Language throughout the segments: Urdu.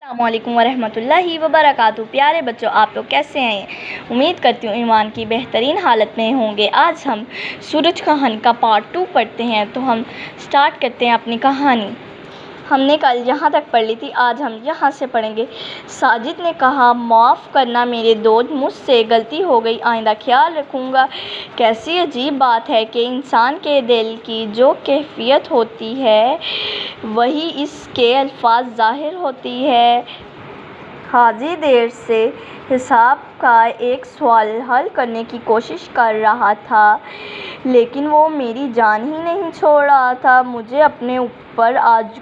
السلام علیکم ورحمۃ اللہ وبرکاتہ۔ پیارے بچوں، آپ لوگ کیسے ہیں؟ امید کرتی ہوں ایمان کی بہترین حالت میں ہوں گے۔ آج ہم سورج کہانی کا پارٹ 2 پڑھتے ہیں، تو ہم سٹارٹ کرتے ہیں اپنی کہانی۔ ہم نے کل یہاں تک پڑھ لی تھی، آج ہم یہاں سے پڑھیں گے۔ ساجد نے کہا، معاف کرنا میرے دوست، مجھ سے غلطی ہو گئی، آئندہ خیال رکھوں گا۔ کیسی عجیب بات ہے کہ انسان کے دل کی جو کیفیت ہوتی ہے وہی اس کے الفاظ ظاہر ہوتی ہے۔ حاجی دیر سے حساب کا ایک سوال حل کرنے کی کوشش کر رہا تھا، لیکن وہ میری جان ہی نہیں چھوڑ رہا تھا۔ مجھے اپنے اوپر آج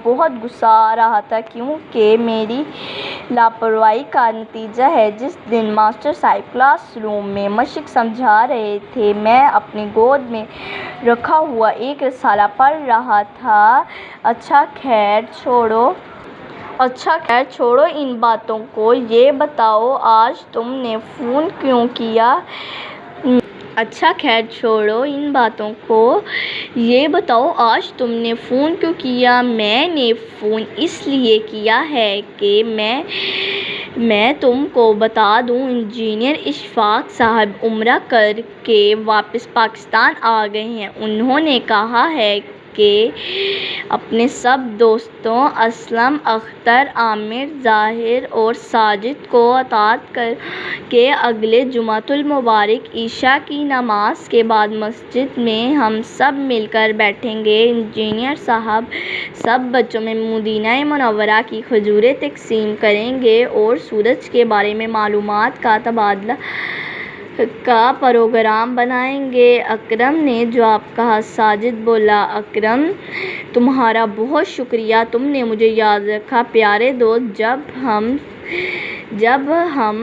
بہت غصہ آ رہا تھا، کیونکہ میری لاپرواہی کا نتیجہ ہے۔ جس دن ماسٹر صاحب کلاس روم میں مشق سمجھا رہے تھے، میں اپنی گود میں رکھا ہوا ایک رسالہ پڑھ رہا تھا۔ اچھا خیر چھوڑو ان باتوں کو، یہ بتاؤ آج تم نے فون کیوں کیا؟ اچھا خیر چھوڑو ان باتوں کو، یہ بتاؤ آج تم نے فون کیوں کیا؟ میں نے فون اس لیے کیا ہے کہ میں تم کو بتا دوں، انجینئر اشفاق صاحب عمرہ کر کے واپس پاکستان آ گئے ہیں۔ انہوں نے کہا ہے کہ اپنے سب دوستوں اسلم، اختر، عامر، ظاہر اور ساجد کو اطاعت کر کے اگلے جمعۃ المبارک عشاء کی نماز کے بعد مسجد میں ہم سب مل کر بیٹھیں گے۔ انجینئر صاحب سب بچوں میں مدینہ منورہ کی کھجوریں تقسیم کریں گے اور سورج کے بارے میں معلومات کا تبادلہ کا پروگرام بنائیں گے۔ اکرم نے جواب کہا۔ ساجد بولا، اکرم تمہارا بہت شکریہ، تم نے مجھے یاد رکھا۔ پیارے دوست، جب ہم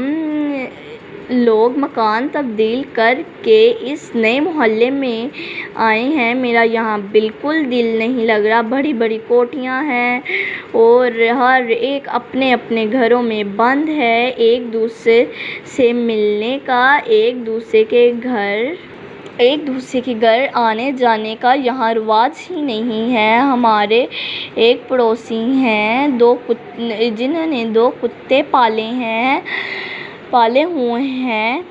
لوگ مکان تبدیل کر کے اس نئے محلے میں آئے ہیں، میرا یہاں بالکل دل نہیں لگ رہا۔ بڑی بڑی کوٹھیاں ہیں اور ہر ایک اپنے اپنے گھروں میں بند ہے۔ ایک دوسرے سے ملنے کا، ایک دوسرے کے گھر آنے جانے کا یہاں رواج ہی نہیں ہے۔ ہمارے ایک پڑوسی ہیں جنہوں نے 2 کتے پالے ہوئے ہیں۔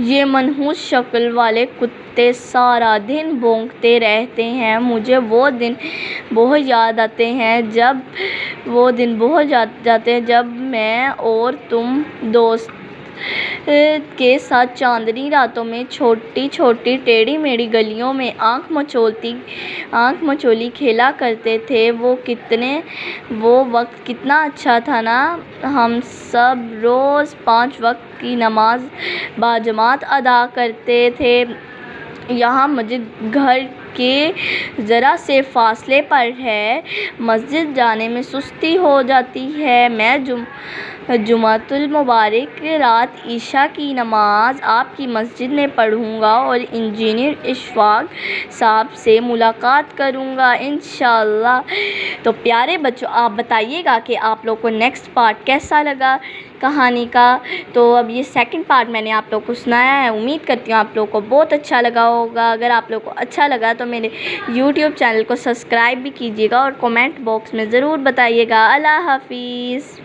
یہ منحوس شکل والے کتے سارا دن بھونکتے رہتے ہیں۔ مجھے وہ دن بہت یاد آتے ہیں جب میں اور تم دوست کے ساتھ چاندنی راتوں میں چھوٹی چھوٹی ٹیڑھی میڑھی گلیوں میں آنکھ مچولی کھیلا کرتے تھے۔ وہ وقت کتنا اچھا تھا نا! ہم سب روز 5 وقت کی نماز باجماعت ادا کرتے تھے۔ یہاں مسجد گھر کے ذرا سے فاصلے پر ہے۔ مسجد جانے میں سستی ہو جاتی ہے۔ میں جمعۃ المبارک رات عشاء کی نماز آپ کی مسجد میں پڑھوں گا اور انجینئر اشفاق صاحب سے ملاقات کروں گا انشاءاللہ۔ تو پیارے بچوں، آپ بتائیے گا کہ آپ لوگ کو نیکسٹ پارٹ کیسا لگا کہانی کا۔ تو اب یہ سیکنڈ پارٹ میں نے آپ لوگ کو سنایا ہے، امید کرتی ہوں آپ لوگ کو بہت اچھا لگا ہوگا۔ اگر آپ لوگ کو اچھا لگا تو میرے یوٹیوب چینل کو سبسکرائب بھی کیجیے گا اور کمنٹ باکس میں ضرور بتائیے گا۔ اللہ حافظ۔